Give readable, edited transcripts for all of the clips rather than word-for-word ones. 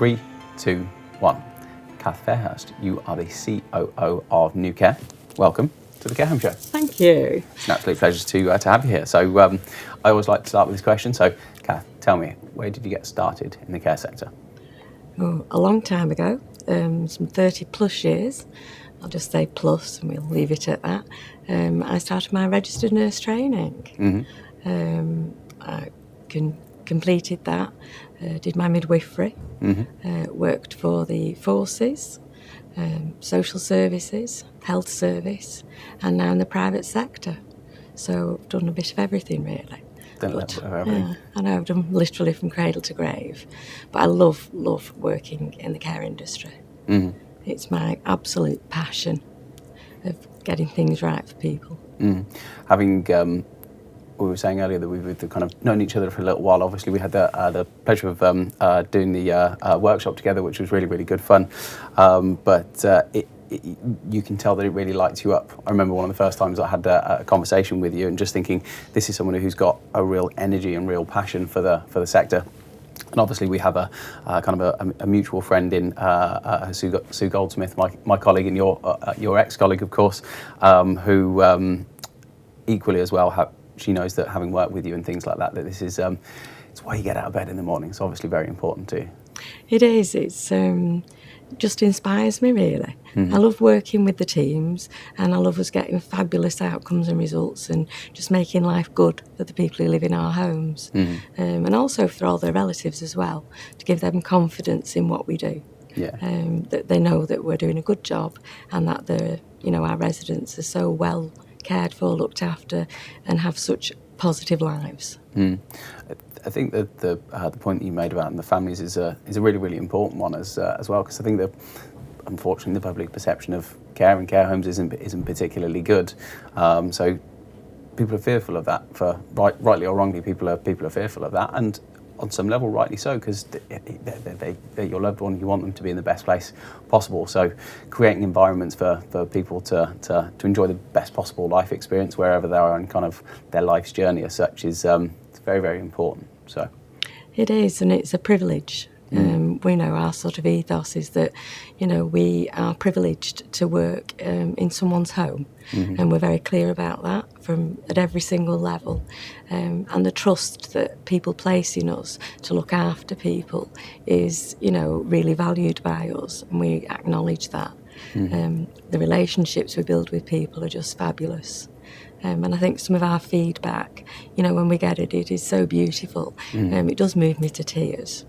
3, 2, 1. Cath Fairhurst, you are the COO of New Care. Welcome to the Care Home Show. Thank you. It's an absolute pleasure to have you here. So I always like to start with this question. So Cath, tell me, where did you get started in the care sector? Oh, a long time ago, some 30 plus years. I'll just say plus and we'll leave it at that. I started my registered nurse training. I completed that, did my midwifery, worked for the forces, social services, health service, and now in the private sector. So I've done a bit of everything really. I know I've done literally from cradle to grave, but I love working in the care industry. It's my absolute passion of getting things right for people. Having, we were saying earlier that we've kind of known each other for a little while. Obviously, we had the pleasure of doing the workshop together, which was really, really good fun. You can tell that it really lights you up. I remember one of the first times I had a conversation with you and just thinking, this is someone who's got a real energy and real passion for the sector. And obviously we have a kind of a mutual friend in Sue Goldsmith, my colleague and your ex-colleague, of course, who equally as well, she knows that having worked with you and things like that this is it's why you get out of bed in the morning. It's obviously very important too. It is. It's just inspires me really. I love working with the teams, and I love us getting fabulous outcomes and results, and just making life good for the people who live in our homes, and also for all their relatives as well, to give them confidence in what we do. That they know that we're doing a good job, and that our residents are so well cared for, looked after, and have such positive lives. I think that the point that you made about the families is a really, really important one as well, because I think that unfortunately the public perception of care and care homes isn't particularly good. So people are fearful of that, for rightly or wrongly. People are fearful of that, and on some level rightly so, because they're your loved one. You want them to be in the best place possible. So creating environments for people to enjoy the best possible life experience wherever they are in kind of their life's journey as such is it's very, very important. So it is, and it's a privilege. We know our sort of ethos is that, we are privileged to work in someone's home, and we're very clear about that at every single level. And the trust that people place in us to look after people is, really valued by us, and we acknowledge that. The relationships we build with people are just fabulous. And I think some of our feedback, when we get it is so beautiful. It does move me to tears,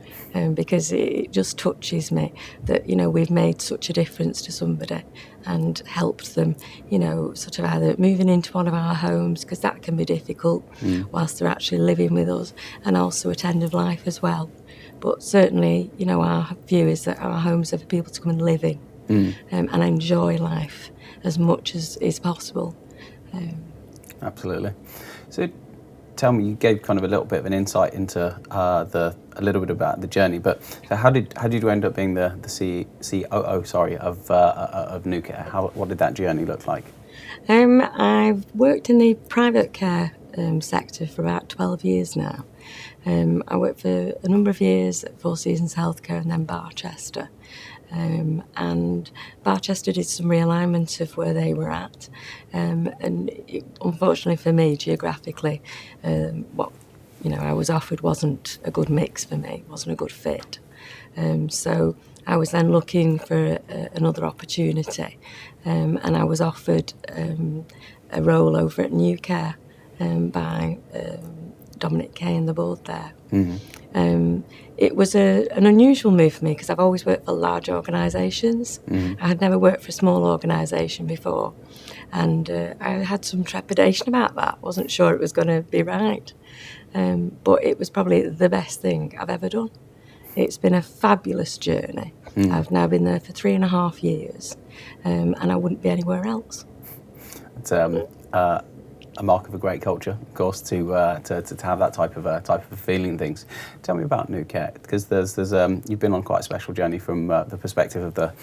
because it just touches me that, we've made such a difference to somebody and helped them, sort of either moving into one of our homes, because that can be difficult whilst they're actually living with us, and also at end of life as well. But certainly, our view is that our homes are for people to come and live in and enjoy life as much as is possible. Absolutely. So tell me, you gave kind of a little bit of an insight into a little bit about the journey, but so how did you end up being the COO of New Care? What did that journey look like? I've worked in the private care sector for about 12 years now. I worked for a number of years at Four Seasons Healthcare and then Barchester. And Barchester did some realignment of where they were at, and unfortunately for me, geographically, what I was offered wasn't a good mix for me, wasn't a good fit. So I was then looking for another opportunity, and I was offered a role over at New Care by Dominic Kay and the board there. It was an unusual move for me, because I've always worked for large organisations. I had never worked for a small organisation before, and I had some trepidation about that. Wasn't sure it was going to be right, but it was probably the best thing I've ever done. It's been a fabulous journey. I've now been there for 3.5 years, and I wouldn't be anywhere else. It's a mark of a great culture, of course, to have that type of feeling and things. Tell me about New Care, because there's you've been on quite a special journey from the perspective of the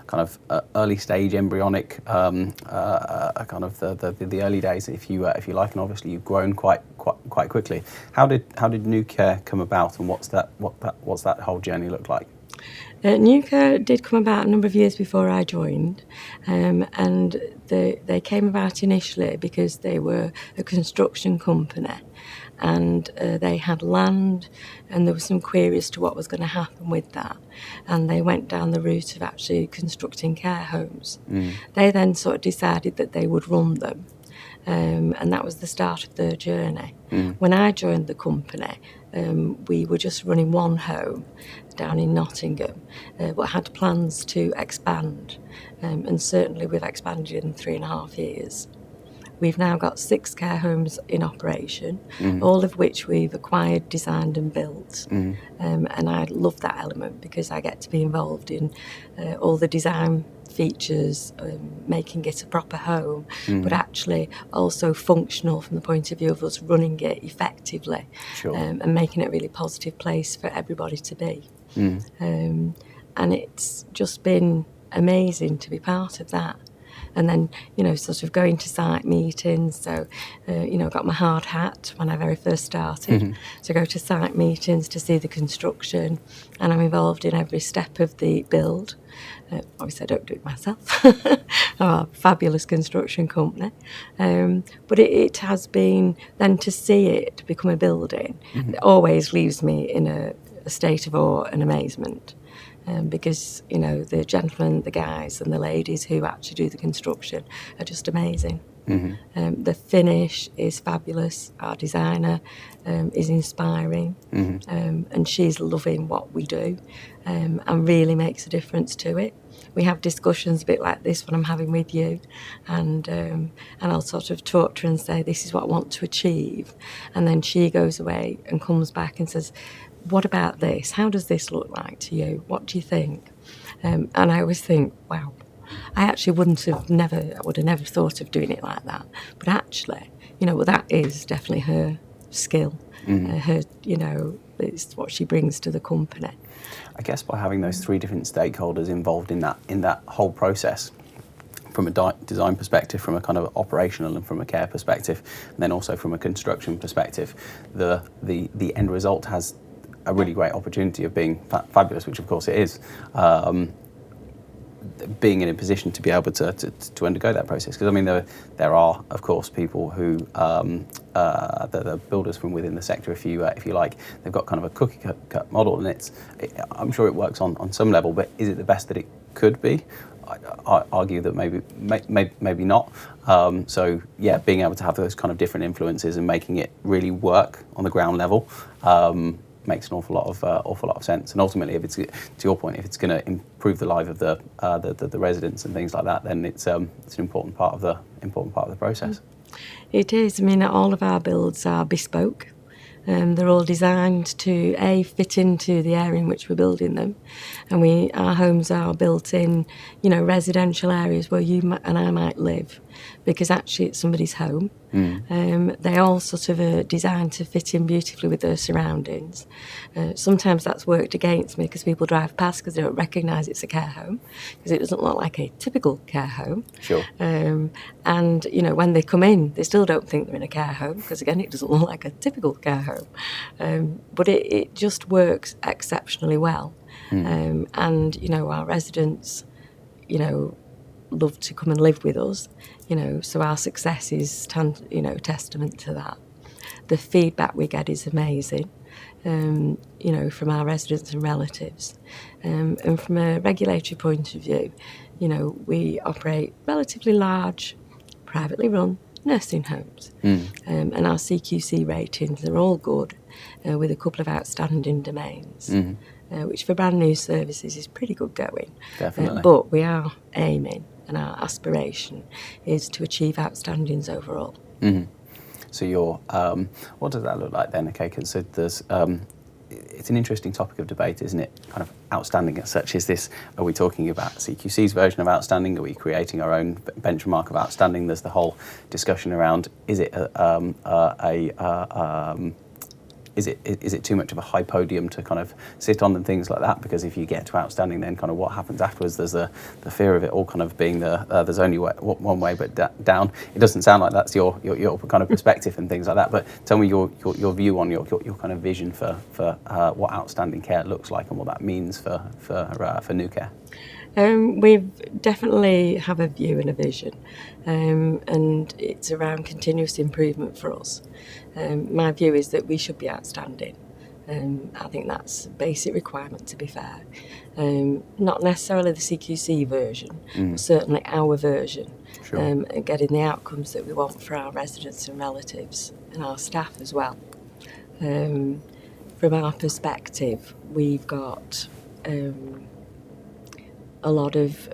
kind of early stage embryonic kind of the early days, if you like, and obviously you've grown quite quickly. How did New Care come about, and what's that whole journey look like? New Care did come about a number of years before I joined, and they came about initially because they were a construction company, and they had land, and there were some queries to what was going to happen with that, and they went down the route of actually constructing care homes. They then sort of decided that they would run them. And that was the start of their journey. When I joined the company, we were just running one home down in Nottingham, but had plans to expand, and certainly we've expanded in 3.5 years. We've now got 6 care homes in operation, all of which we've acquired, designed and built. And I love that element because I get to be involved in all the design features, making it a proper home, but actually also functional from the point of view of us running it effectively. Sure. And making it a really positive place for everybody to be. And it's just been amazing to be part of that. And then, sort of going to site meetings. So, got my hard hat when I very first started to go to site meetings to see the construction. And I'm involved in every step of the build. Obviously, I don't do it myself. A fabulous construction company. But it has been, then to see it become a building, it always leaves me in a state of awe and amazement. Because, the gentlemen, the guys and the ladies who actually do the construction are just amazing. The finish is fabulous. Our designer is inspiring, and she's loving what we do, and really makes a difference to it. We have discussions a bit like this when I'm having with you, and I'll sort of talk to her and say, this is what I want to achieve. And then she goes away and comes back and says, what about this? How does this look like to you? What do you think? And I always think, wow, I actually would have never thought of doing it like that. But actually, that is definitely her skill. Her, it's what she brings to the company. I guess by having those 3 different stakeholders involved in that whole process, from a design perspective, from a kind of operational and from a care perspective, and then also from a construction perspective, the end result has a really great opportunity of being fabulous, which of course it is. Being in a position to be able to undergo that process, because I mean there are of course people who the builders from within the sector, if you like, they've got kind of a cookie cut model, and I'm sure it works on some level, but is it the best that it could be? I argue that maybe not. So yeah, being able to have those kind of different influences and making it really work on the ground level makes an awful lot of sense. And ultimately, if it's, to your point, if it's going to improve the life of the residents and things like that, then it's an important part of the process. It is. I mean, all of our builds are bespoke. They're all designed to fit into the area in which we're building them, and our homes are built in, residential areas where you and I might live, because actually it's somebody's home. They all sort of are designed to fit in beautifully with their surroundings. Sometimes that's worked against me because people drive past because they don't recognise it's a care home, because it doesn't look like a typical care home. Sure. And when they come in, they still don't think they're in a care home, because again, it doesn't look like a typical care home. But it just works exceptionally well. And our residents, love to come and live with us, so our success is testament to that. The feedback we get is amazing, from our residents and relatives. And from a regulatory point of view, we operate relatively large, privately run nursing homes. And our CQC ratings are all good, with a couple of outstanding domains. Which for brand new services is pretty good going. Definitely. But we are aiming, and our aspiration is to achieve outstandings overall. So what does that look like then? Okay, because there's it's an interesting topic of debate, isn't it? Kind of outstanding as such. Are we talking about CQC's version of outstanding? Are we creating our own benchmark of outstanding? There's the whole discussion around, is it is it too much of a high podium to kind of sit on and things like that? Because if you get to outstanding, then kind of what happens afterwards? There's the fear of it all kind of being there's only one way but down. It doesn't sound like that's your kind of perspective and things like that. But tell me your view on your kind of vision for what outstanding care looks like and what that means for New Care. We definitely have a view and a vision, and it's around continuous improvement for us. My view is that we should be outstanding. I think that's a basic requirement, to be fair. Not necessarily the CQC version, but certainly our version. Sure. And getting the outcomes that we want for our residents and relatives and our staff as well. From our perspective, we've got a lot of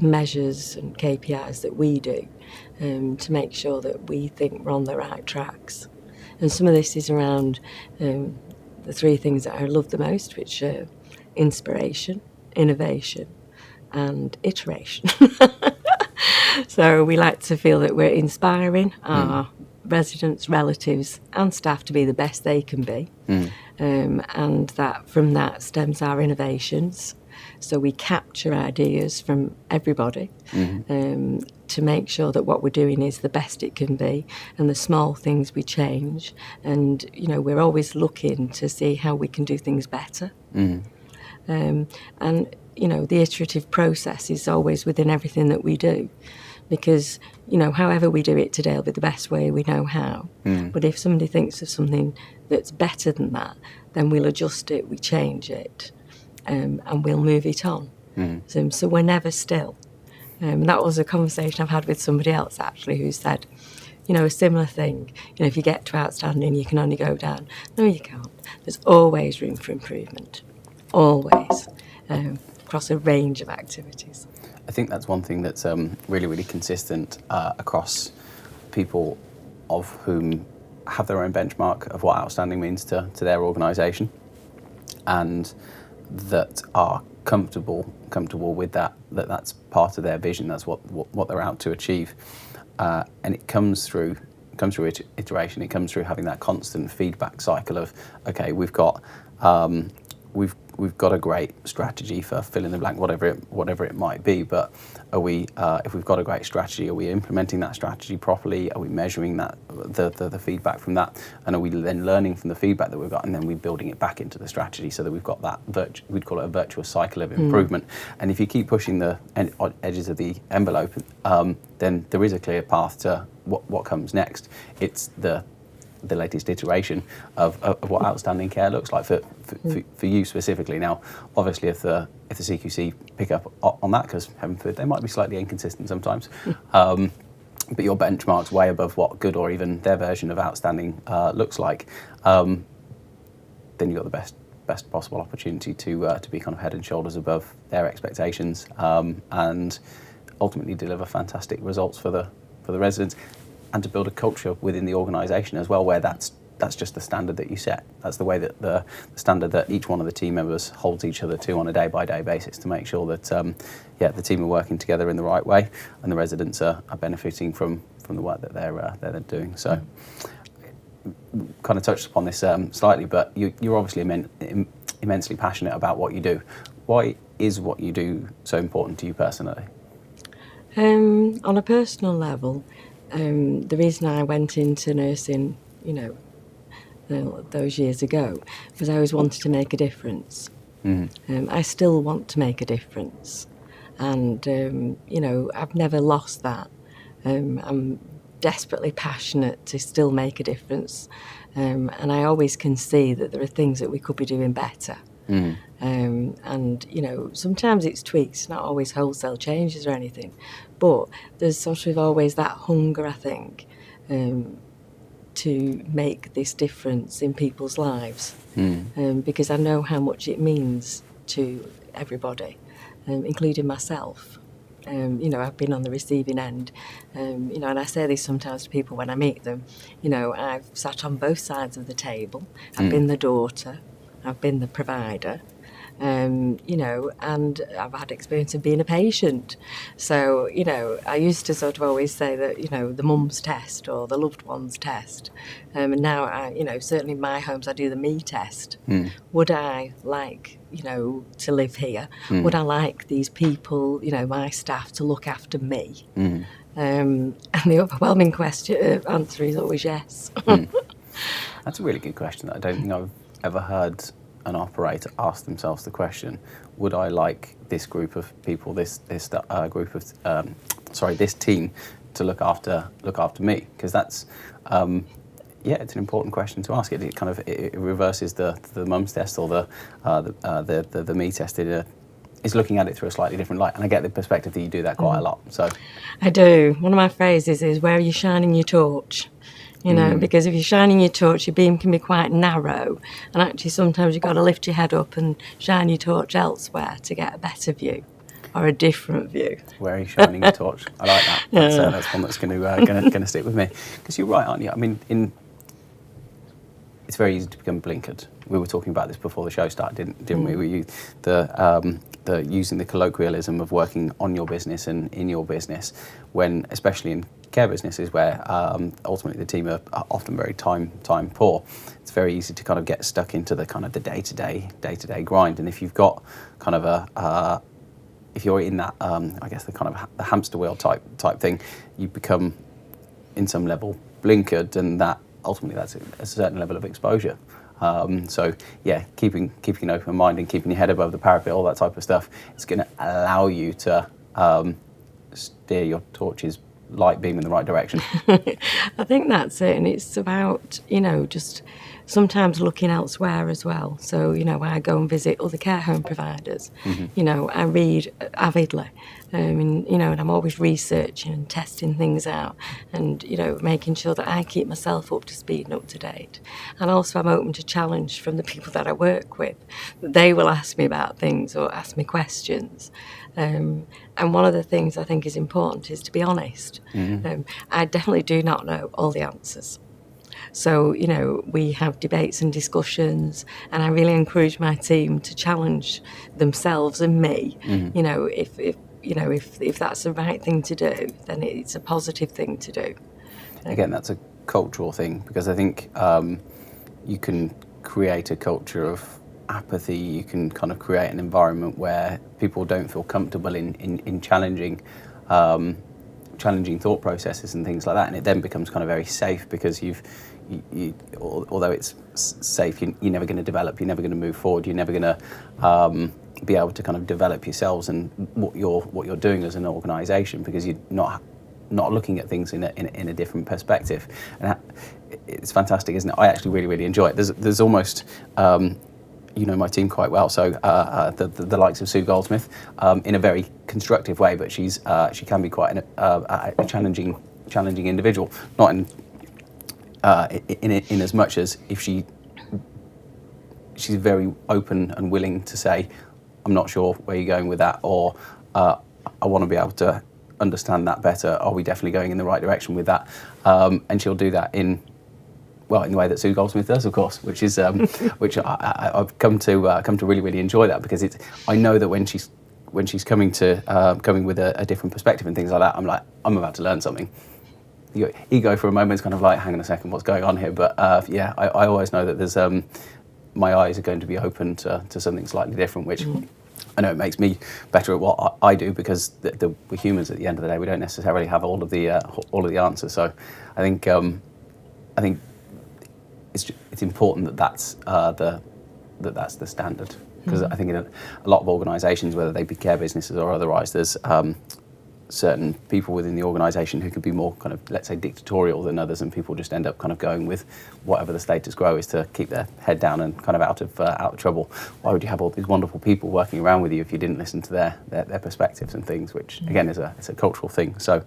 measures and KPIs that we do to make sure that we think we're on the right tracks. And some of this is around the three things that I love the most, which are inspiration, innovation, and iteration. So we like to feel that we're inspiring our residents, relatives, and staff to be the best they can be. And that from that stems our innovations. So we capture ideas from everybody to make sure that what we're doing is the best it can be, and the small things we change. And, you know, we're always looking to see how we can do things better. And, you know, the iterative process is always within everything that we do. Because, you know, however we do it today will be the best way we know how. But if somebody thinks of something that's better than that, then we'll adjust it, we change it. And we'll move it on. So we're never still. That was a conversation I've had with somebody else, actually, who said, you know, a similar thing. You know, if you get to outstanding, you can only go down. No, you can't. There's always room for improvement. Always. Across a range of activities. I think that's one thing that's really, really consistent across people of whom have their own benchmark of what outstanding means to their organisation, and that are comfortable with that's part of their vision. That's what they're out to achieve, and it comes through iteration. It comes through having that constant feedback cycle of, okay, we've got a great strategy for fill in the blank, whatever it might be. But are we, if we've got a great strategy, are we implementing that strategy properly? Are we measuring that the feedback from that? And are we then learning from the feedback that we've got, and then we're building it back into the strategy so that we've got that we'd call it a virtuous cycle of improvement. And if you keep pushing the edges of the envelope, then there is a clear path to what comes next. It's the latest iteration of what outstanding care looks like for you specifically. Now, obviously, if the CQC pick up on that, because heaven forbid they might be slightly inconsistent sometimes, but your benchmark's way above what good or even their version of outstanding looks like, then you've got the best possible opportunity to be kind of head and shoulders above their expectations, and ultimately deliver fantastic results for the residents, and to build a culture within the organisation as well, where that's just the standard that you set. That's the way that the standard that each one of the team members holds each other to on a day-by-day basis, to make sure that the team are working together in the right way, and the residents are benefiting from the work that they're doing. So, kind of touched upon this slightly, but you're obviously immensely passionate about what you do. Why is what you do so important to you personally? On a personal level, the reason I went into nursing, you know, those years ago, was I always wanted to make a difference. I still want to make a difference, and you know, I've never lost that. I'm desperately passionate to still make a difference, and I always can see that there are things that we could be doing better. And you know, sometimes it's tweaks, not always wholesale changes or anything, but there's sort of always that hunger, I think, to make this difference in people's lives, because I know how much it means to everybody, including myself. You know, I've been on the receiving end, you know, and I say this sometimes to people when I meet them. You know, I've sat on both sides of the table. I've been the daughter, I've been the provider, you know, and I've had experience of being a patient. So, you know, I used to sort of always say that, you know, the mum's test or the loved one's test. And now, you know, certainly in my homes, I do the me test. Would I like, you know, to live here? Would I like these people, you know, my staff to look after me? And the overwhelming answer is always yes. That's a really good question. I don't think I've ever heard an operator ask themselves the question: would I like this group of people, this group of this team to look after me? Because that's it's an important question to ask. It kind of it reverses the mum's test or the me test. Is looking at it through a slightly different light, and I get the perspective that you do that quite a lot. So I do. One of my phrases is, where are you shining your torch? You know, because if you're shining your torch, your beam can be quite narrow, and actually sometimes you've got to lift your head up and shine your torch elsewhere to get a better view or a different view. Where are you shining your torch? I like that. That's one that's going to stick with me. Because you're right, aren't you? I mean, it's very easy to become blinkered. We were talking about this before the show started, didn't we? The using the colloquialism of working on your business and in your business, when especially in care businesses where ultimately the team are often very time poor, it's very easy to kind of get stuck into the kind of the day-to-day grind. And if you've got kind of if you're in that I guess the kind of the hamster wheel type thing, you become in some level blinkered, and that ultimately that's a certain level of exposure. So yeah, keeping an open mind and keeping your head above the parapet, all that type of stuff, it's going to allow you to steer your torch's light beam in the right direction. I think that's it, and it's about, you know, just sometimes looking elsewhere as well. So, you know, I go and visit other care home providers. You know, I read avidly, and, you know, and I'm always researching and testing things out, and, you know, making sure that I keep myself up to speed and up to date. And also I'm open to challenge from the people that I work with, that they will ask me about things or ask me questions. And one of the things I think is important is to be honest. I definitely do not know all the answers. So, you know, we have debates and discussions, and I really encourage my team to challenge themselves and me. You know, if that's the right thing to do, then it's a positive thing to do. Again, that's a cultural thing, because I think you can create a culture of apathy. You can kind of create an environment where people don't feel comfortable in challenging thought processes and things like that, and it then becomes kind of very safe, because although it's safe, you're never going to develop, you're never going to move forward, you're never going to be able to kind of develop yourselves and what you're doing as an organisation, because you're not looking at things in a different perspective. And it's fantastic, isn't it? I actually really enjoy it. There's almost you know my team quite well, so the likes of Sue Goldsmith, in a very constructive way, but she can be quite a challenging individual, not in as much as if she's very open and willing to say, I'm not sure where you're going with that, or I want to be able to understand that better. Are we definitely going in the right direction with that? And she'll do that in the way that Sue Goldsmith does, of course, which is which I've come to really enjoy that, because I know that when she's coming with a different perspective and things like that, I'm about to learn something. Your ego for a moment is kind of like, hang on a second, what's going on here? But I always know that there's my eyes are going to be open to something slightly different, which I know it makes me better at what I do, because we're humans at the end of the day. We don't necessarily have all of the answers. So I think it's important that's the standard, because I think in a lot of organisations, whether they be care businesses or otherwise, there's certain people within the organisation who could be more kind of, let's say, dictatorial than others, and people just end up kind of going with whatever the status quo is to keep their head down and kind of out of trouble. Why would you have all these wonderful people working around with you if you didn't listen to their perspectives and things, which again is it's a cultural thing. So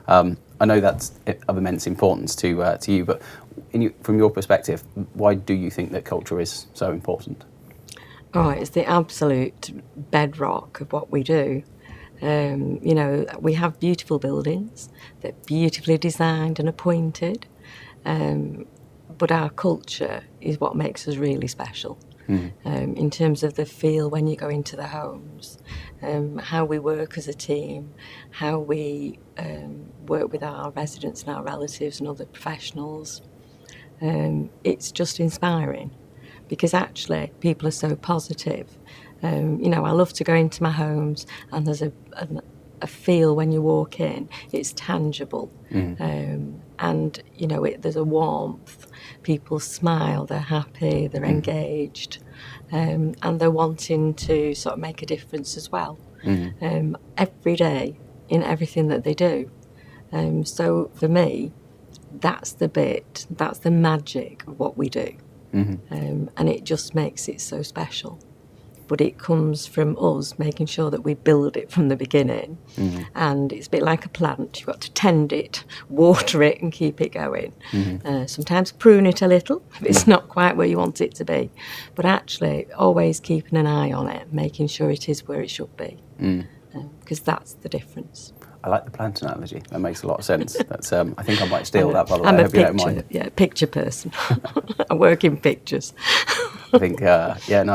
I know that's of immense importance to you, but from your perspective, why do you think that culture is so important? Oh, it's the absolute bedrock of what we do. You know, we have beautiful buildings, they're beautifully designed and appointed, but our culture is what makes us really special. in terms of the feel when you go into the homes, how we work as a team, how we work with our residents and our relatives and other professionals. It's just inspiring because actually people are so positive. I love to go into my homes and there's a feel when you walk in. It's tangible. And, there's a warmth. People smile, they're happy, they're engaged, and they're wanting to sort of make a difference as well. Every day in everything that they do. So for me, that's the magic of what we do. And it just makes it so special. But it comes from us making sure that we build it from the beginning. And it's a bit like a plant. You've got to tend it, water it and keep it going. Sometimes prune it a little if it's not quite where you want it to be. But actually always keeping an eye on it, making sure it is where it should be. Because that's the difference. I like the plant analogy. That makes a lot of sense. That's I think I might steal that, by the way. I'm I a hope you don't mind. Picture person. I work in pictures. I think, I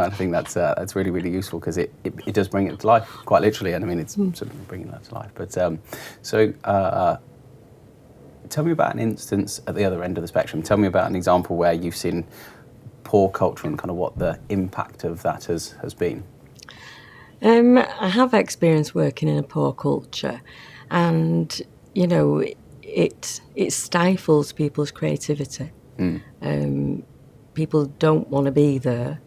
think that's really, really useful because it does bring it to life, quite literally. And I mean, it's sort of bringing that to life. But tell me about an instance at the other end of the spectrum. Tell me about an example where you've seen poor culture and kind of what the impact of that has been. I have experience working in a poor culture, and it stifles people's creativity. People don't want to be there.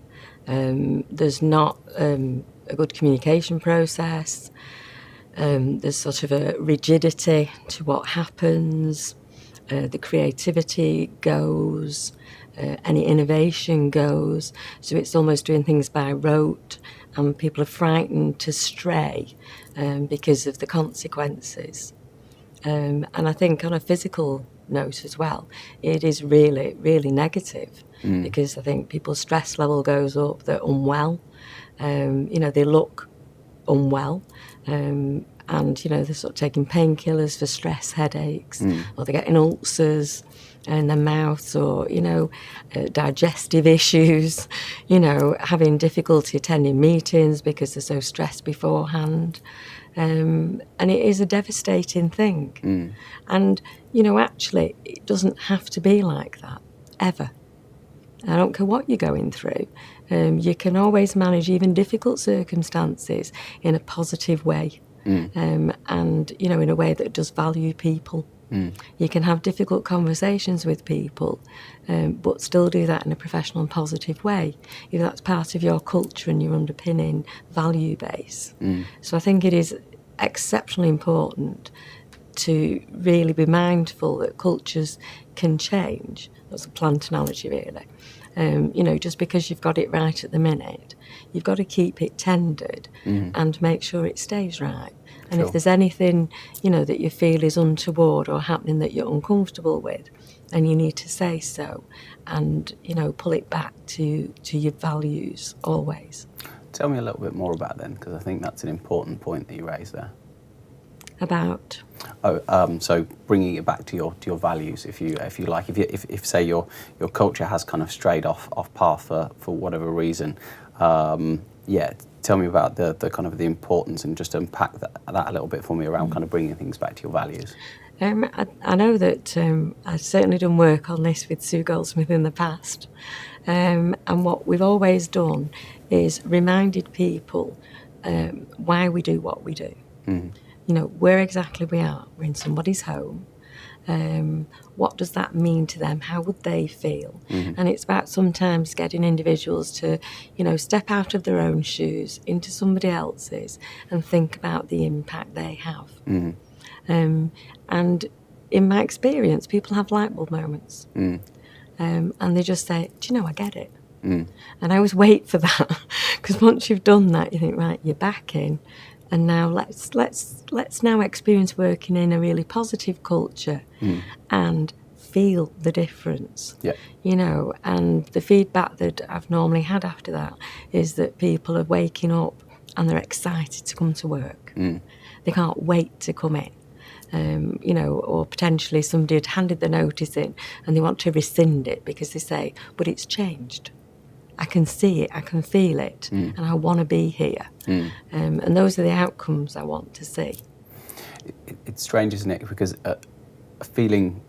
There's not a good communication process. There's sort of a rigidity to what happens. The creativity goes. Any innovation goes. So it's almost doing things by rote, and people are frightened to stray because of the consequences. And I think on a physical note as well, it is really, really negative because I think people's stress level goes up, they're unwell, they look unwell, and they're sort of taking painkillers for stress headaches, or they're getting ulcers in their mouths, or digestive issues, having difficulty attending meetings because they're so stressed beforehand. And it is a devastating thing. And, actually, it doesn't have to be like that, ever. I don't care what you're going through. You can always manage even difficult circumstances in a positive way. And, in a way that does value people. You can have difficult conversations with people, but still do that in a professional and positive way, if that's part of your culture and your underpinning value base. So I think it is exceptionally important to really be mindful that cultures can change. That's a plant analogy, really. Just because you've got it right at the minute, you've got to keep it tended and make sure it stays right. And if there's anything, that you feel is untoward or happening that you're uncomfortable with, then you need to say so and, pull it back to your values always. Tell me a little bit more about then, because I think that's an important point that you raised there. About? So bringing it back to your values, if you like, if say your culture has kind of strayed off path for whatever reason, tell me about the kind of the importance, and just unpack that a little bit for me around kind of bringing things back to your values. I know that I've certainly done work on this with Sue Goldsmith in the past, and what we've always done is reminded people why we do what we do. Where exactly we are. We're in somebody's home. What does that mean to them? How would they feel? And it's about sometimes getting individuals to, step out of their own shoes into somebody else's and think about the impact they have. And in my experience, people have light bulb moments. And they just say, do you know, I get it. And I always wait for that, because once you've done that, you think, right, you're back in. And now let's now experience working in a really positive culture and feel the difference. And the feedback that I've normally had after that is that people are waking up and they're excited to come to work. They can't wait to come in. Or potentially somebody had handed the notice in and they want to rescind it because they say, but it's changed. I can see it, I can feel it, and I want to be here. And those are the outcomes I want to see. It's strange, isn't it? Because a feeling,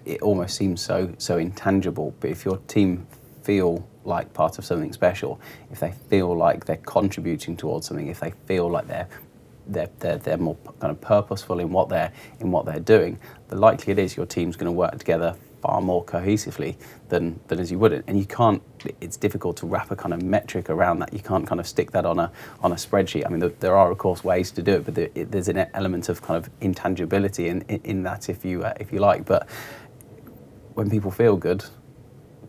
it almost seems so intangible. But if your team feel like part of something special, if they feel like they're contributing towards something, if they feel like they're more kind of purposeful in what they're doing, the likelihood is your team's going to work together far more cohesively than as you wouldn't. And you can't. It's difficult to wrap a kind of metric around that. You can't kind of stick that on a spreadsheet. I mean, there are of course ways to do it, but there's an element of kind of intangibility in that, if you like. But when people feel good,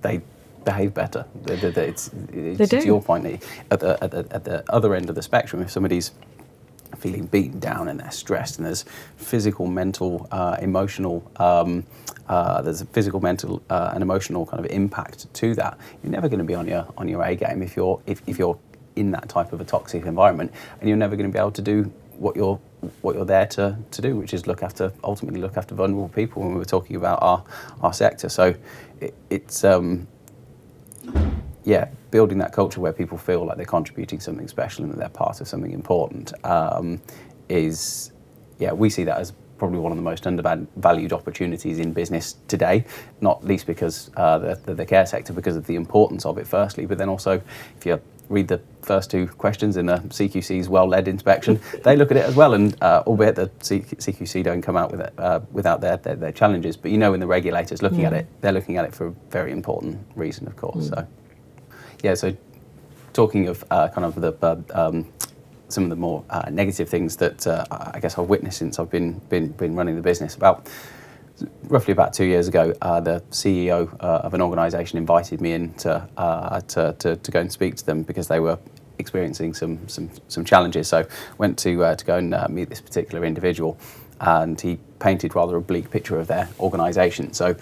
they behave better. It's to your point, at the other end of the spectrum, if somebody's feeling beaten down and they're stressed and there's physical, mental, emotional, there's a physical, mental, and emotional kind of impact to that, you're never going to be on your A game if you're in that type of a toxic environment, and you're never going to be able to do what you're there to do, which is ultimately look after vulnerable people when we're talking about our sector. So it's building that culture where people feel like they're contributing something special and that they're part of something important we see that as probably one of the most undervalued opportunities in business today, not least because the care sector, because of the importance of it firstly, but then also if you read the first two questions in the CQC's well-led inspection, they look at it as well, and albeit the CQC don't come out with it without their challenges, but when the regulator's looking at it, they're looking at it for a very important reason, of course. So talking of kind of the some of the more negative things that I guess I've witnessed since I've been running the business. Roughly about 2 years ago, the CEO of an organisation invited me in to go and speak to them because they were experiencing some challenges. So went to go and meet this particular individual, and he painted rather a bleak picture of their organisation. So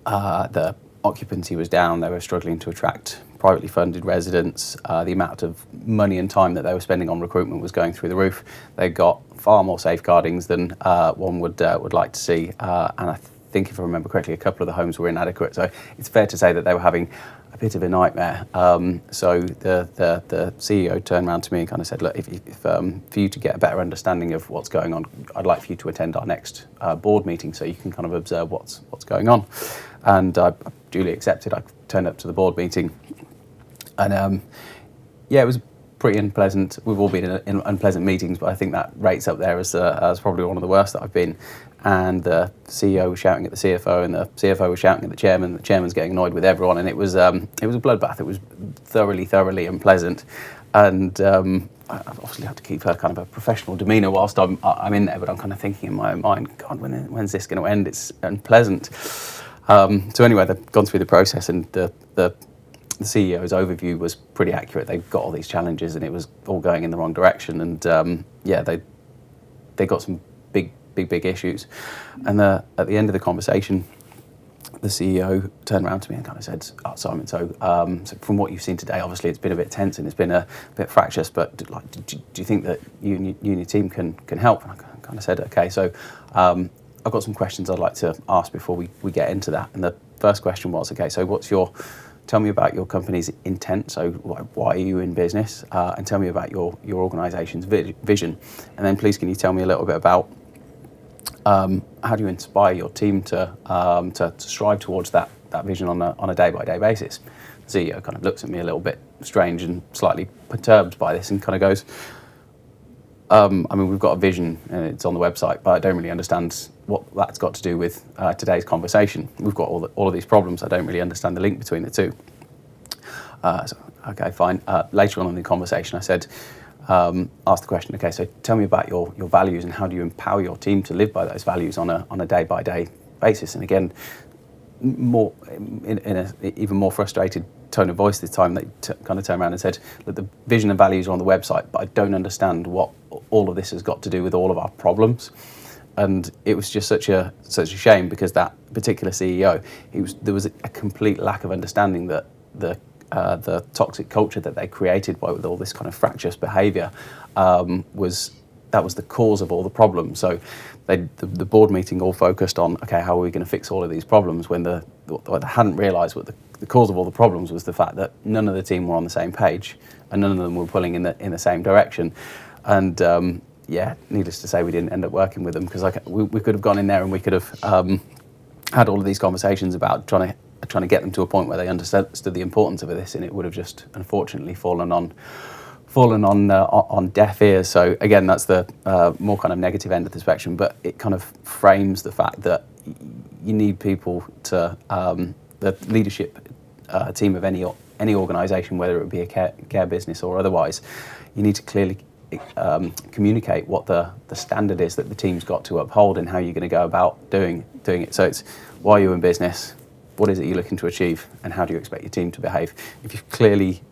the occupancy was down. They were struggling to attract privately funded residents. The amount of money and time that they were spending on recruitment was going through the roof. They got far more safeguardings than one would like to see. And I think, if I remember correctly, a couple of the homes were inadequate. So it's fair to say that they were having a bit of a nightmare. So the CEO turned around to me and kind of said, look, if for you to get a better understanding of what's going on, I'd like for you to attend our next board meeting so you can kind of observe what's going on. And I duly accepted. I turned up to the board meeting, and it was pretty unpleasant. We've all been in unpleasant meetings, but I think that rates up there as probably one of the worst that I've been. And the CEO was shouting at the CFO, and the CFO was shouting at the chairman. The chairman's getting annoyed with everyone, and it was a bloodbath. It was thoroughly unpleasant. And I obviously have to keep a kind of a professional demeanour whilst I'm in there, but I'm kind of thinking in my own mind, God, when's this going to end? It's unpleasant. So anyway, they've gone through the process, and the CEO's overview was pretty accurate. They got all these challenges, and it was all going in the wrong direction. And they got some big issues. And at the end of the conversation, the CEO turned around to me and kind of said, "Oh, Simon, so from what you've seen today, obviously it's been a bit tense and it's been a bit fractious, but do you think that you and your team can help?" And I kind of said, "Okay, so I've got some questions I'd like to ask before we get into that." And the first question was, okay, so tell me about your company's intent. So why are you in business? And tell me about your organisation's vision. And then please, can you tell me a little bit about how do you inspire your team to strive towards that vision on a day-by-day basis? The CEO kind of looks at me a little bit strange and slightly perturbed by this, and kind of goes, we've got a vision and it's on the website, but I don't really understand what that's got to do with today's conversation. We've got all of these problems. I don't really understand the link between the two. So, okay, fine. Later on in the conversation, I said, asked the question, okay, so tell me about your values and how do you empower your team to live by those values on a day-by-day basis? And again, more in an even more frustrated tone of voice this time, they kind of turned around and said that the vision and values are on the website, but I don't understand what all of this has got to do with all of our problems. And it was just such a shame, because that particular CEO, there was a complete lack of understanding that the toxic culture that they created with all this kind of fractious behaviour was the cause of all the problems. So the board meeting all focused on, okay, how are we going to fix all of these problems, when they hadn't realised what the cause of all the problems was the fact that none of the team were on the same page, and none of them were pulling in the same direction. And needless to say, we didn't end up working with them, because we could have gone in there and we could have had all of these conversations about trying to get them to a point where they understood the importance of this, and it would have just unfortunately fallen on deaf ears. So again, that's the more kind of negative end of the spectrum, but it kind of frames the fact that you need people to the leadership team of any organisation, whether it be a care business or otherwise. You need to clearly communicate what the standard is that the team's got to uphold, and how you're going to go about doing it. So it's, why are you in business? What is it you're looking to achieve, and how do you expect your team to behave? If you've clearly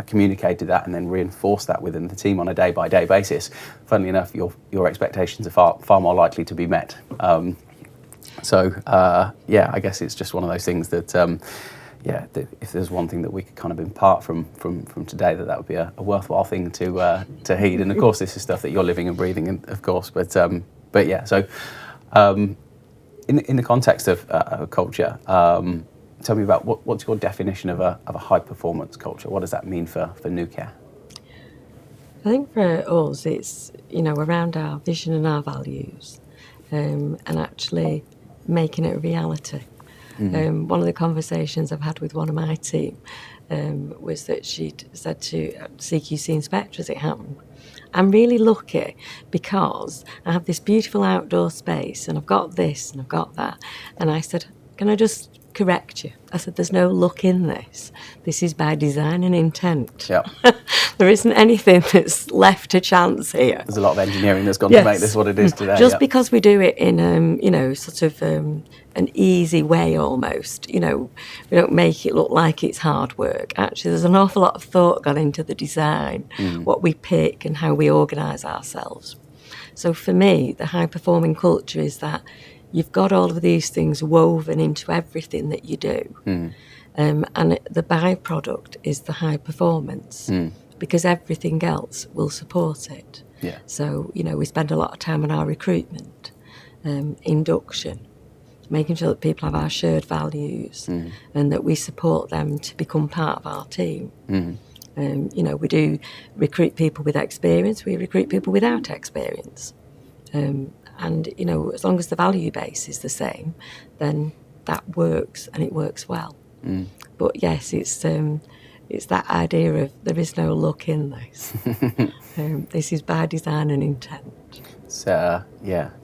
communicated that and then reinforced that within the team on a day-by-day basis, funnily enough, your expectations are far more likely to be met. I guess it's just one of those things that, if there's one thing that we could kind of impart from today, that would be a worthwhile thing to heed. And of course, this is stuff that you're living and breathing, of course. In the context of culture, tell me about what's your definition of a high performance culture? What does that mean for New Care? I think for us, it's around our vision and our values, and actually making it a reality. Mm-hmm. One of the conversations I've had with one of my team was that she'd said to CQC inspector as it happened, I'm really lucky because I have this beautiful outdoor space and I've got this and I've got that. And I said, can I just correct you? I said, there's no luck in this. This is by design and intent. Yep. There isn't anything that's left to chance here. There's a lot of engineering that's gone to make this what it is today. Just because we do it in, an easy way almost, we don't make it look like it's hard work. Actually, there's an awful lot of thought gone into the design, what we pick and how we organise ourselves. So for me, the high-performing culture is that you've got all of these things woven into everything that you do. And the byproduct is the high performance, because everything else will support it. Yeah. So, we spend a lot of time on our recruitment, induction, making sure that people have our shared values and that we support them to become part of our team. We do recruit people with experience, we recruit people without experience. And, as long as the value base is the same, then that works and it works well. But yes, it's that idea of there is no luck in this. This is by design and intent. So,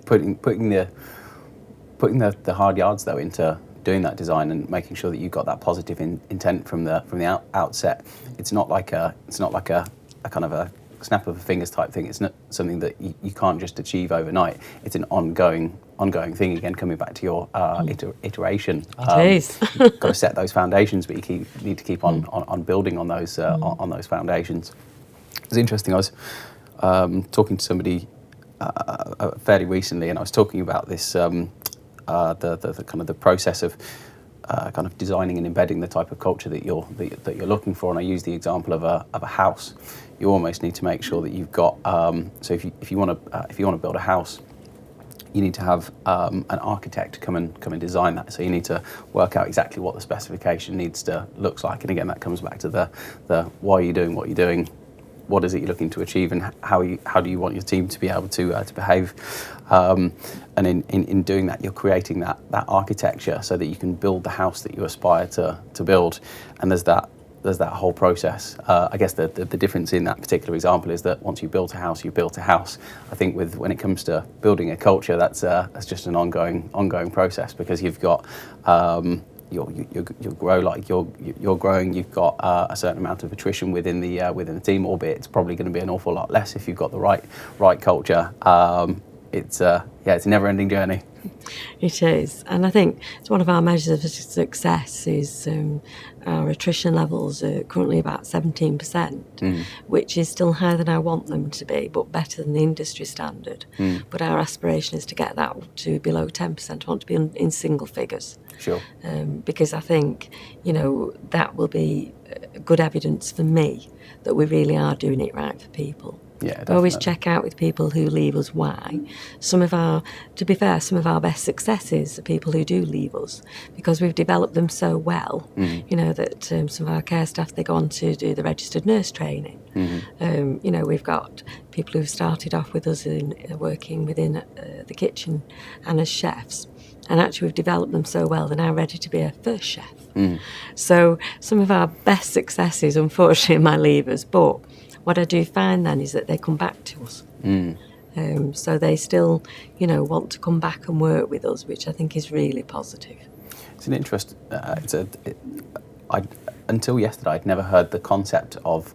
putting the hard yards though into doing that design and making sure that you've got that positive intent from the outset. It's not like a kind of a snap of the fingers type thing. It's not something that you can't just achieve overnight. It's an ongoing thing. Again, coming back to your iteration. It is. You've got to set those foundations, but you need to keep on building on those foundations. It was interesting. I was talking to somebody fairly recently, and I was talking about this the kind of the process of kind of designing and embedding the type of culture that you're looking for. And I use the example of a house. You almost need to make sure that you've got. So if you want to build a house, you need to have an architect come and design that. So you need to work out exactly what the specification needs to looks like. And again, that comes back to the why are you doing what you're doing. What is it you're looking to achieve, and how do you want your team to be able to behave? And in doing that, you're creating that architecture so that you can build the house that you aspire to build. And there's that whole process. I guess the difference in that particular example is that once you built a house, you built a house. I think when it comes to building a culture, that's just an ongoing process, because you've got. You'll grow like you're growing. You've got a certain amount of attrition within the team, albeit it's probably going to be an awful lot less if you've got the right culture. It's a never-ending journey. It is, and I think it's one of our measures of success is our attrition levels are currently about 17%, which is still higher than I want them to be, but better than the industry standard. But our aspiration is to get that to below 10%. I want to be in single figures. Sure. Because I think, that will be good evidence for me that we really are doing it right for people. Yeah, We always definitely. check out with people who leave us why. To be fair, some of our best successes are people who do leave us because we've developed them so well, that some of our care staff, they go on to do the registered nurse training. We've got people who've started off with us in working within the kitchen and as chefs. And actually we've developed them so well, they're now ready to be a first chef. So some of our best successes, unfortunately, might leave us, but what I do find then is that they come back to us. So they still, want to come back and work with us, which I think is really positive. It's an interest. Until yesterday, I'd never heard the concept of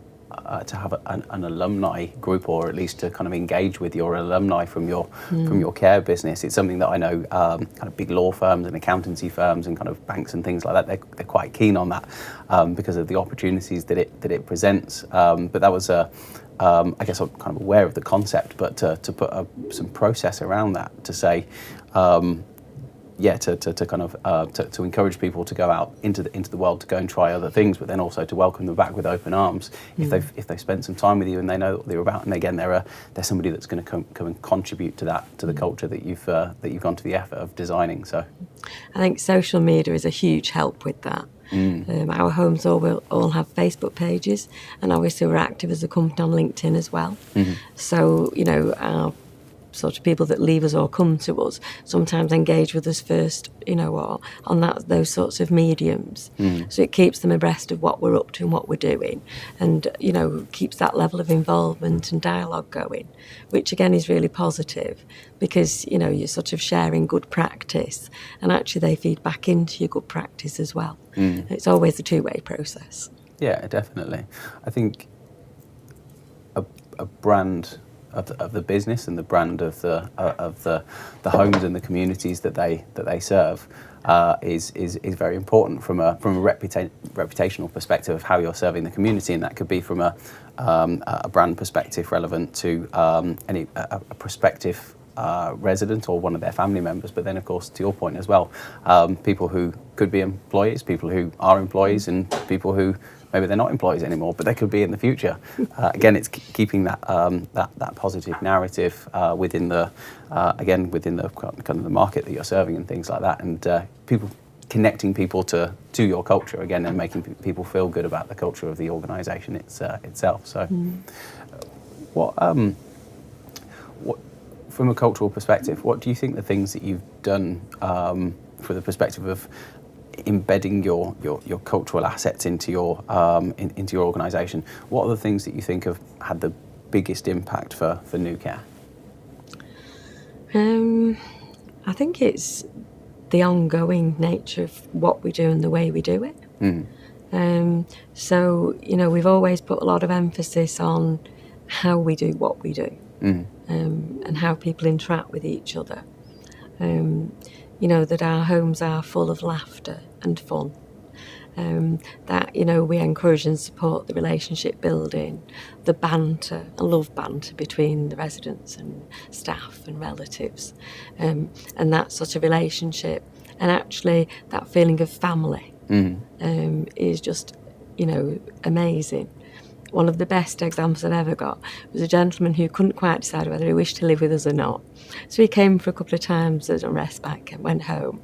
to have an alumni group, or at least to kind of engage with your alumni from your care business. It's something that I know kind of big law firms and accountancy firms and kind of banks and things like that. They're quite keen on that because of the opportunities that it presents. But that was I guess I'm kind of aware of the concept, but to put some process around that to say. To kind of to encourage people to go out into the world to go and try other things, but then also to welcome them back with open arms if they've spent some time with you and they know what they're about. And again, they're somebody that's going to come and contribute to the culture that you've gone to the effort of designing. So, I think social media is a huge help with that. Our homes all have Facebook pages, and obviously we're active as a company on LinkedIn as well. So our sort of people that leave us or come to us sometimes engage with us first, or on those sorts of mediums. So it keeps them abreast of what we're up to and what we're doing, and keeps that level of involvement and dialogue going, which again is really positive because you're sort of sharing good practice, and actually they feed back into your good practice as well. It's always a two-way process. Yeah, definitely. I think a brand of the business and the brand of the homes and the communities that they serve is very important from a reputational perspective of how you're serving the community, and that could be from a brand perspective relevant to a prospective resident or one of their family members, but then of course to your point as well, people who could be employees, people who are employees, and people who maybe they're not employees anymore, but they could be in the future. Again, it's keeping that positive narrative within the kind of the market that you're serving and things like that, and connecting people to your culture again, and making people feel good about the culture of the organisation itself. So, what from a cultural perspective, what do you think the things that you've done from the perspective of embedding your cultural assets into your organisation? What are the things that you think have had the biggest impact for New Care? I think it's the ongoing nature of what we do and the way we do it. So we've always put a lot of emphasis on how we do what we do, and how people interact with each other. That our homes are full of laughter and fun. That we encourage and support the relationship building, the banter. I love banter between the residents and staff and relatives, and that sort of relationship, and actually that feeling of family is just amazing. One of the best examples I've ever got was a gentleman who couldn't quite decide whether he wished to live with us or not. So he came for a couple of times as a respite and went home.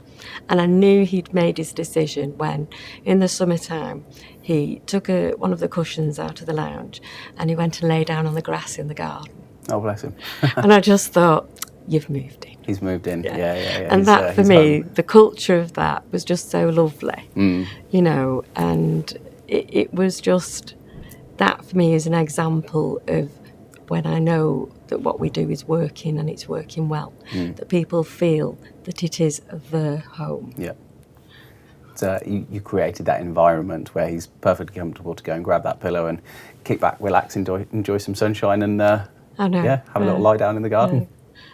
And I knew he'd made his decision when, in the summertime, he took one of the cushions out of the lounge and he went and lay down on the grass in the garden. Oh, bless him. And I just thought, you've moved in. He's moved in, yeah. And that, for me, the culture of that was just so lovely, and it was just... That for me is an example of when I know that what we do is working and it's working well, that people feel that it is their home. Yeah. So you created that environment where he's perfectly comfortable to go and grab that pillow and kick back, relax, enjoy some sunshine, and have a little lie down in the garden.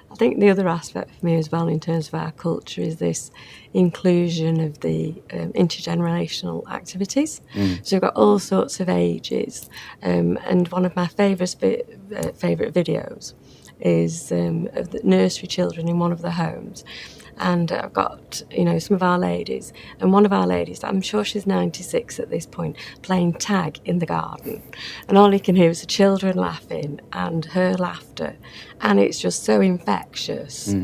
I think the other aspect for me as well in terms of our culture is this inclusion of the intergenerational activities. So we've got all sorts of ages, and one of my favourite videos is of the nursery children in one of the homes. And I've got, some of our ladies, and one of our ladies, I'm sure she's 96 at this point, playing tag in the garden. And all you can hear is the children laughing and her laughter. And it's just so infectious.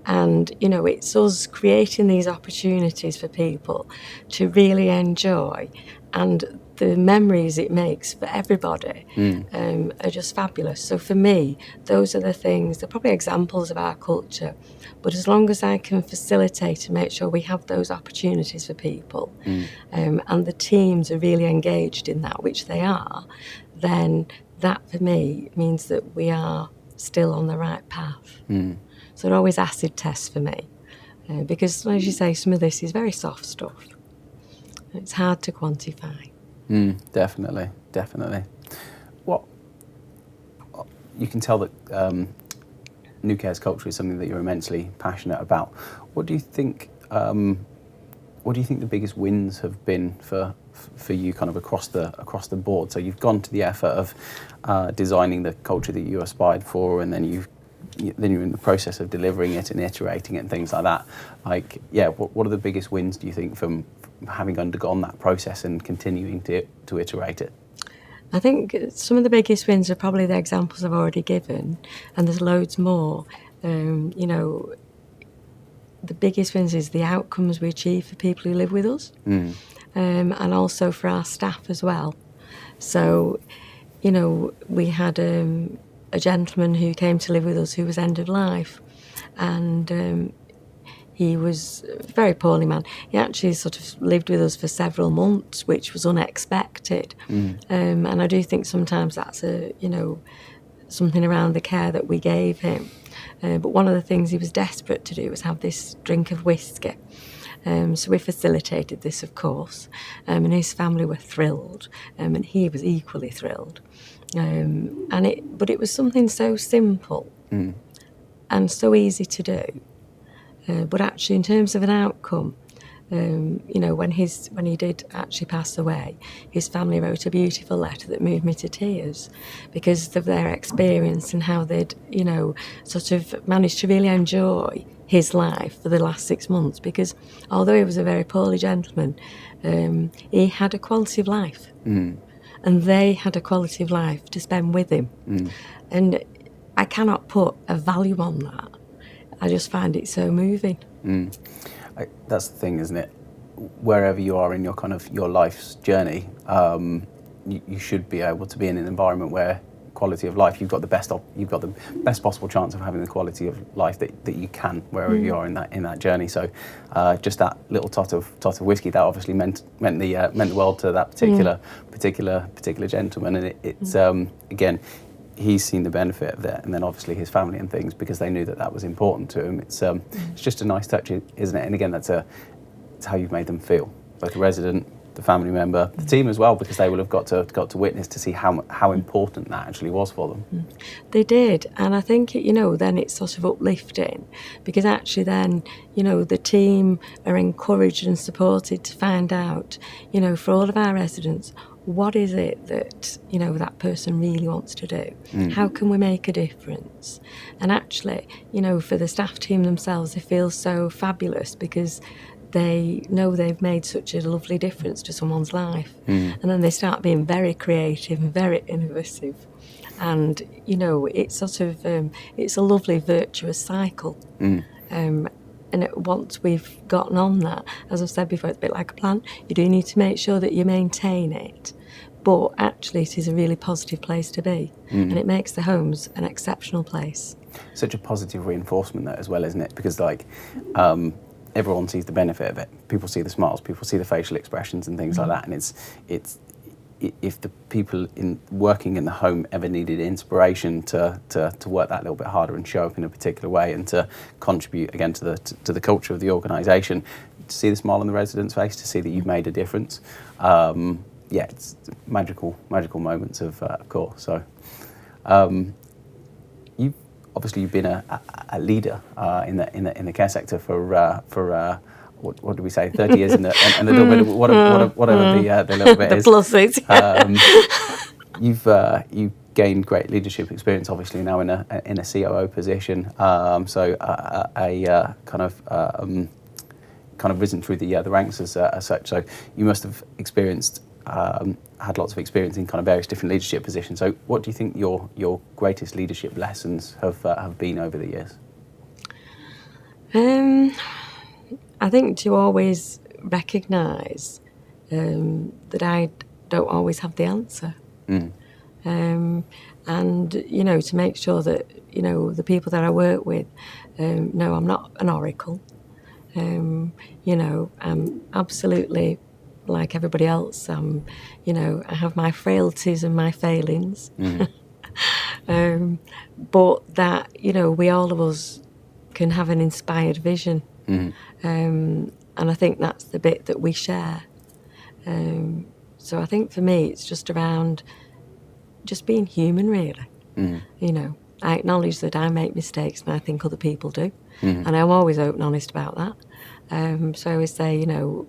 And, it's us creating these opportunities for people to really enjoy. And the memories it makes for everybody are just fabulous. So for me, those are the things, they're probably examples of our culture. But as long as I can facilitate and make sure we have those opportunities for people, and the teams are really engaged in that, which they are, then that for me means that we are still on the right path. So they're always acid tests for me, because, as you say, some of this is very soft stuff. It's hard to quantify. Definitely. What you can tell that New Care's culture is something that you're immensely passionate about. What do you think? What do you think the biggest wins have been for you, kind of across the board? So you've gone to the effort of designing the culture that you aspired for, and then you're in the process of delivering it and iterating it and things like that. What are the biggest wins, do you think, from having undergone that process and continuing to iterate it? I think some of the biggest wins are probably the examples I've already given, and there's loads more. The biggest wins is the outcomes we achieve for people who live with us, and also for our staff as well. So, we had a gentleman who came to live with us who was end of life, and he was a very poorly man. He actually sort of lived with us for several months, which was unexpected. And I do think sometimes that's something around the care that we gave him. But one of the things he was desperate to do was have this drink of whiskey. So we facilitated this, of course, and his family were thrilled, and he was equally thrilled. But it was something so simple and so easy to do. But actually, in terms of an outcome, when he did actually pass away, his family wrote a beautiful letter that moved me to tears, because of their experience and how they'd, sort of managed to really enjoy his life for the last 6 months. Because although he was a very poorly gentleman, he had a quality of life, and they had a quality of life to spend with him. And I cannot put a value on that. I just find it so moving. That's the thing, isn't it? Wherever you are in your life's journey, you should be able to be in an environment where quality of life, you've got the best possible chance of having the quality of life that you can wherever you are in that journey. So, just that little tot of whiskey, that obviously meant the world to that particular gentleman, and it's again. He's seen the benefit of that, and then obviously his family and things, because they knew that was important to him. It's just a nice touch, isn't it? And again, it's how you've made them feel, both the resident, the family member, the team as well, because they will have got to witness to see how important that actually was for them. They did, and I think then it's sort of uplifting, because actually then the team are encouraged and supported to find out, for all of our residents, what is it that that person really wants to do? How can we make a difference? And actually, for the staff team themselves, they feel so fabulous because they know they've made such a lovely difference to someone's life. And then they start being very creative and very innovative. And it's sort of it's a lovely virtuous cycle. And once we've gotten on that, as I've said before, it's a bit like a plant. You do need to make sure that you maintain it. But actually, it is a really positive place to be. And it makes the homes an exceptional place. Such a positive reinforcement there as well, isn't it? Because everyone sees the benefit of it. People see the smiles, people see the facial expressions and things like that. And it's if the people working in the home ever needed inspiration to work that little bit harder and show up in a particular way and to contribute again to the culture of the organisation, to see the smile on the resident's face, to see that you've made a difference, it's magical moments of course. So you've been a leader in the care sector for what do we say, 30 years and a little bit of whatever the little bit the is. pluses. You've gained great leadership experience, obviously now in a COO position. So kind of risen through the ranks as such. So you must have experienced. Had lots of experience in kind of various different leadership positions. So what do you think your greatest leadership lessons have been over the years? I think to always recognise that I don't always have the answer. And, to make sure that, the people that I work with know I'm not an oracle. I'm absolutely like everybody else. I have my frailties and my failings. But that, we all of us can have an inspired vision. And I think that's the bit that we share. So I think for me, it's just around just being human, really. I acknowledge that I make mistakes and I think other people do. And I'm always open and honest about that. So I always say,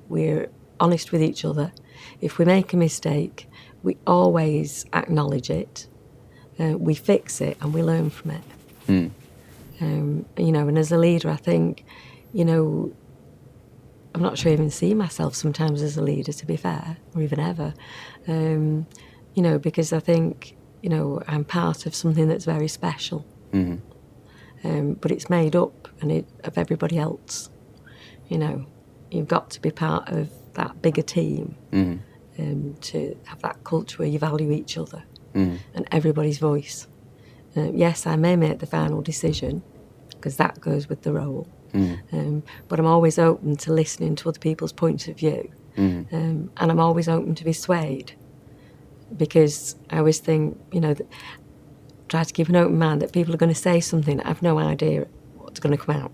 we're honest with each other. If we make a mistake, we always acknowledge it. We fix it and we learn from it. And as a leader, I think, I'm not sure I even see myself sometimes as a leader, to be fair, or even ever. Because I think, I'm part of something that's very special. But it's made up of everybody else. You've got to be part of that bigger team to have that culture where you value each other and everybody's voice. Yes, I may make the final decision because that goes with the role. But I'm always open to listening to other people's points of view. And I'm always open to be swayed because I always think, try to keep an open mind that people are going to say something. I have no idea what's going to come out.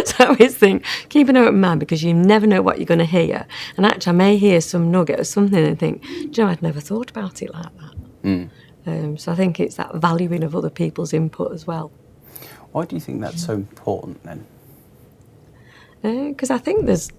So I always think, keep an open mind because you never know what you're going to hear. And actually, I may hear some nugget or something and think, I'd never thought about it like that. So I think it's that valuing of other people's input as well. Why do you think that's so important then? Because I think there's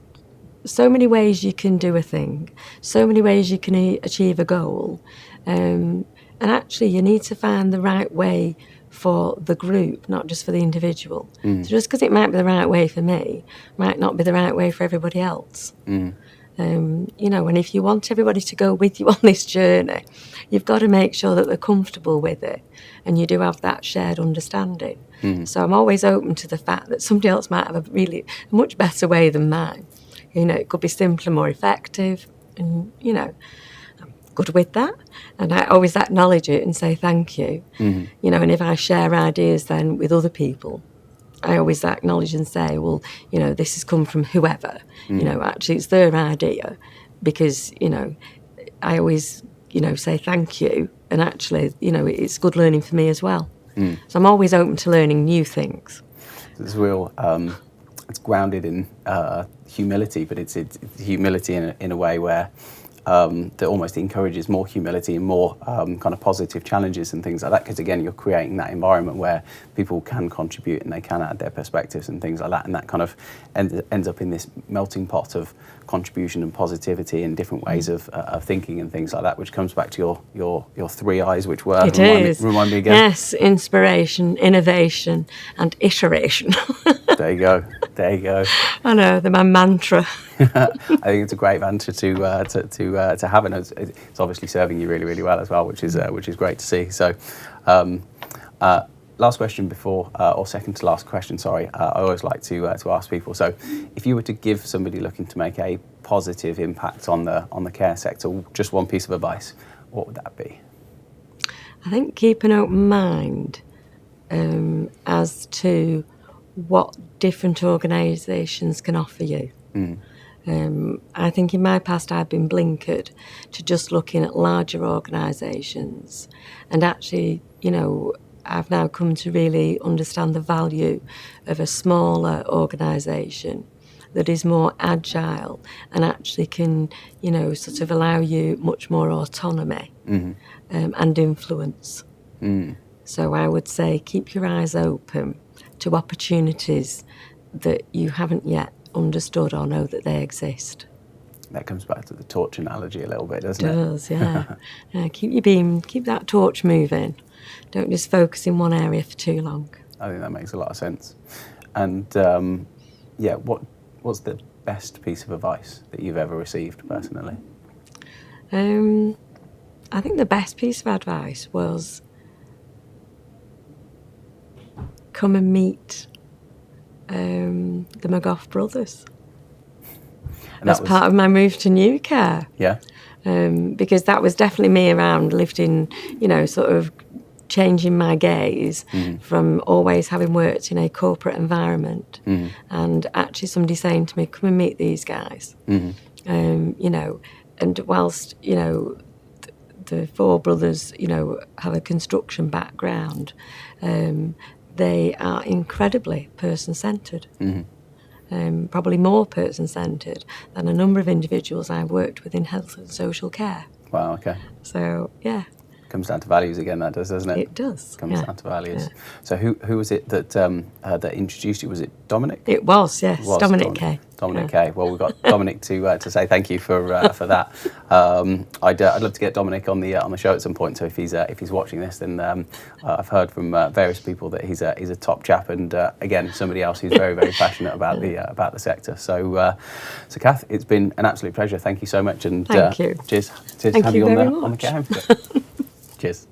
so many ways you can do a thing, so many ways you can achieve a goal. And actually, you need to find the right way for the group, not just for the individual. So just because it might be the right way for me, might not be the right way for everybody else. And if you want everybody to go with you on this journey, you've got to make sure that they're comfortable with it and you do have that shared understanding. So I'm always open to the fact that somebody else might have a much better way than mine. It could be simpler, more effective, and, I'm good with that. And I always acknowledge it and say thank you. And if I share ideas then with other people, I always acknowledge and say, well, this has come from whoever. Actually, it's their idea because, I always, say thank you. And actually, it's good learning for me as well. So I'm always open to learning new things. It's real. It's grounded in humility, but it's humility in a way where that almost encourages more humility and more kind of positive challenges and things like that. Because again, you're creating that environment where people can contribute and they can add their perspectives and things like that, and that kind of ends up in this melting pot of contribution and positivity and different ways of thinking and things like that, which comes back to your three I's, which were remind me again. Yes, inspiration, innovation, and iteration. There you go. I know, they're my mantra. I think it's a great mantra to have, and it's obviously serving you really, really well as well, which is great to see. So, last question before, or second to last question, sorry. I always like to ask people. So, if you were to give somebody looking to make a positive impact on the care sector, just one piece of advice, what would that be? I think keep an open mind as to what different organisations can offer you. I think in my past I've been blinkered to just looking at larger organisations, and actually, I've now come to really understand the value of a smaller organisation that is more agile and actually can, sort of allow you much more autonomy and influence. So I would say keep your eyes open to opportunities that you haven't yet understood or know that they exist. that comes back to the torch analogy a little bit, doesn't it? It does, yeah. Keep your beam, keep that torch moving. Don't just focus in one area for too long. I think that makes a lot of sense. And what's the best piece of advice that you've ever received personally? I think the best piece of advice was come and meet the McGeoff brothers. And as part of my move to New Care. Yeah. Because that was definitely me around lifting, sort of changing my gaze from always having worked in a corporate environment and actually somebody saying to me, come and meet these guys. And whilst, the four brothers, have a construction background, they are incredibly person-centred. Probably more person-centred than a number of individuals I've worked with in health and social care. Wow, okay. So, yeah. Comes down to values again, that does, doesn't it? It does. Comes down to values. Yeah. So who was it that that introduced you? Was it Dominic? It was, yes. It was Dominic K. Dominic K. Well, we've got Dominic to say thank you for that. I'd love to get Dominic on the show at some point. So if he's watching this, then I've heard from various people that he's a top chap, and again somebody else who's very, very passionate about the sector. So Cath, it's been an absolute pleasure. Thank you so much, and thank you. Cheers Thank to have you very on the much. Care Home. Cheers.